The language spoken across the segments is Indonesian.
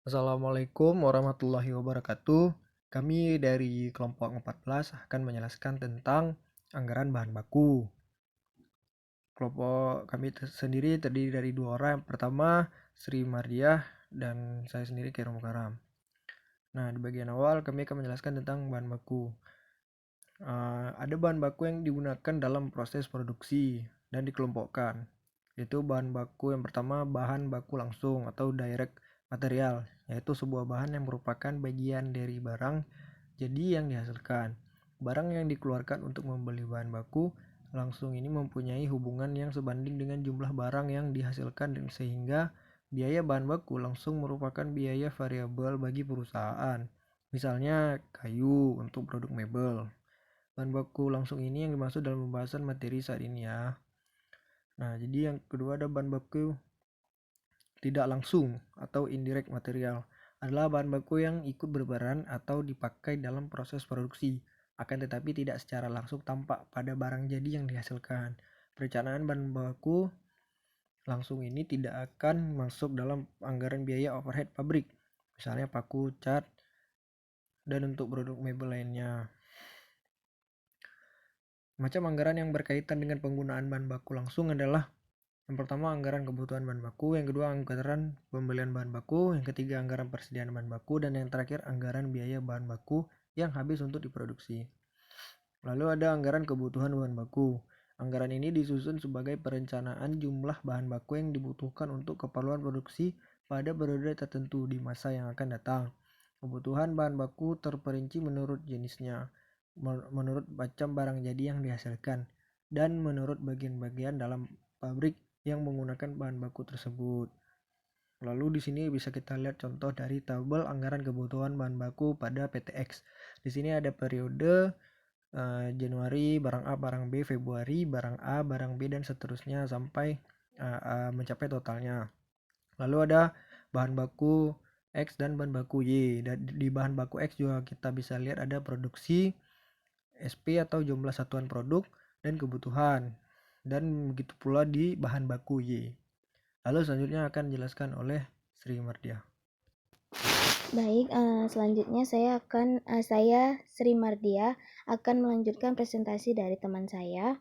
Assalamualaikum warahmatullahi wabarakatuh. Kami dari kelompok 14 akan menjelaskan tentang anggaran bahan baku. Kelompok kami sendiri terdiri dari dua orang. Yang pertama, Sri Mardiah dan saya sendiri Khairul Mukaram. Nah, di bagian awal kami akan menjelaskan tentang bahan baku. Ada bahan baku yang digunakan dalam proses produksi dan dikelompokkan. Yaitu bahan baku yang pertama, bahan baku langsung atau direct material, yaitu sebuah bahan yang merupakan bagian dari barang jadi yang dihasilkan. Barang yang dikeluarkan untuk membeli bahan baku langsung ini mempunyai hubungan yang sebanding dengan jumlah barang yang dihasilkan, dan sehingga biaya bahan baku langsung merupakan biaya variabel bagi perusahaan. Misalnya kayu untuk produk mebel. Bahan baku langsung ini yang dimaksud dalam pembahasan materi saat ini ya. Nah, jadi yang kedua ada bahan baku tidak langsung atau indirect material, adalah bahan baku yang ikut berperan atau dipakai dalam proses produksi, akan tetapi tidak secara langsung tampak pada barang jadi yang dihasilkan. Perencanaan bahan baku langsung ini tidak akan masuk dalam anggaran biaya overhead pabrik, misalnya paku, cat, dan untuk produk mebel lainnya. Macam anggaran yang berkaitan dengan penggunaan bahan baku langsung adalah: yang pertama, anggaran kebutuhan bahan baku; yang kedua, anggaran pembelian bahan baku; yang ketiga, anggaran persediaan bahan baku; dan yang terakhir, anggaran biaya bahan baku yang habis untuk diproduksi. Lalu ada anggaran kebutuhan bahan baku. Anggaran ini disusun sebagai perencanaan jumlah bahan baku yang dibutuhkan untuk keperluan produksi pada periode tertentu di masa yang akan datang. Kebutuhan bahan baku terperinci menurut jenisnya, menurut macam barang jadi yang dihasilkan, dan menurut bagian-bagian dalam pabrik yang menggunakan bahan baku tersebut. Lalu di sini bisa kita lihat contoh dari tabel anggaran kebutuhan bahan baku pada PTX. Di sini ada periode Januari barang A, barang B, Februari barang A, barang B, dan seterusnya sampai mencapai totalnya. Lalu ada bahan baku X dan bahan baku Y. Dan di bahan baku X juga kita bisa lihat ada produksi, SP atau jumlah satuan produk, dan kebutuhan. Dan begitu pula di bahan baku Y. Lalu selanjutnya akan dijelaskan oleh Sri Mardia. Baik, selanjutnya saya Sri Mardia akan melanjutkan presentasi dari teman saya,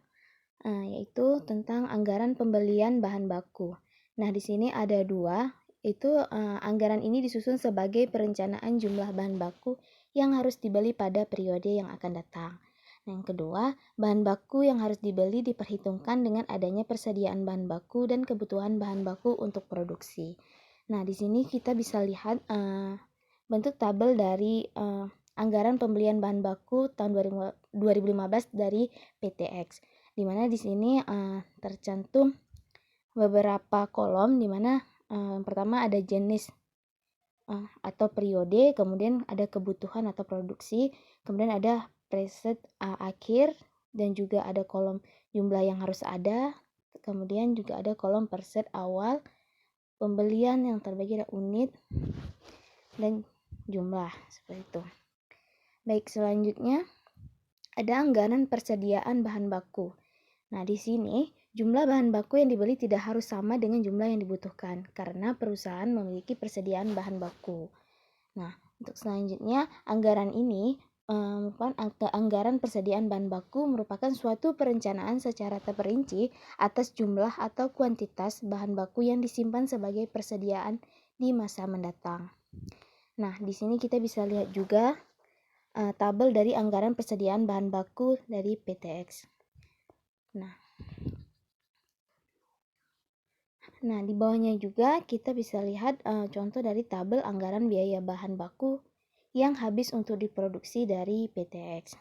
yaitu tentang anggaran pembelian bahan baku. Nah, di sini ada dua, itu anggaran ini disusun sebagai perencanaan jumlah bahan baku yang harus dibeli pada periode yang akan datang. Nah, yang kedua, bahan baku yang harus dibeli diperhitungkan dengan adanya persediaan bahan baku dan kebutuhan bahan baku untuk produksi. Nah, di sini kita bisa lihat bentuk tabel dari anggaran pembelian bahan baku tahun 2015 dari PTX, di mana di sini tercantum beberapa kolom, di mana yang pertama ada jenis atau periode, kemudian ada kebutuhan atau produksi, kemudian ada preset akhir, dan juga ada kolom jumlah yang harus ada, kemudian juga ada kolom preset awal, pembelian yang terbagi ada unit dan jumlah, seperti itu. Baik, selanjutnya ada anggaran persediaan bahan baku. Nah, di sini jumlah bahan baku yang dibeli tidak harus sama dengan jumlah yang dibutuhkan karena perusahaan memiliki persediaan bahan baku. Nah, untuk selanjutnya, anggaran ini anggaran persediaan bahan baku merupakan suatu perencanaan secara terperinci atas jumlah atau kuantitas bahan baku yang disimpan sebagai persediaan di masa mendatang. Nah, di sini kita bisa lihat juga tabel dari anggaran persediaan bahan baku dari PTX. Nah, di bawahnya juga kita bisa lihat contoh dari tabel anggaran biaya bahan baku yang habis untuk diproduksi dari PTX.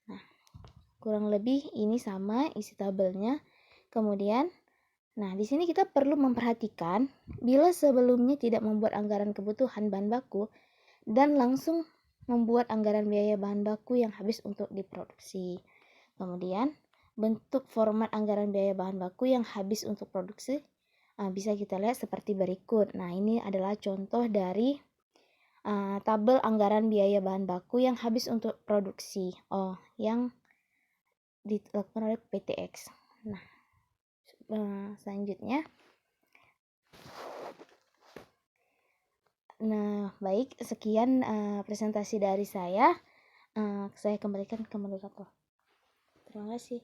Nah, kurang lebih ini sama isi tabelnya. Kemudian, nah di sini kita perlu memperhatikan bila sebelumnya tidak membuat anggaran kebutuhan bahan baku dan langsung membuat anggaran biaya bahan baku yang habis untuk diproduksi. Kemudian, bentuk format anggaran biaya bahan baku yang habis untuk produksi bisa kita lihat seperti berikut. Nah, ini adalah contoh dari tabel anggaran biaya bahan baku yang habis untuk produksi yang dilakukan oleh PTX. Nah, selanjutnya, Nah, baik, sekian presentasi dari saya. Saya kembalikan ke moderator. Terima kasih.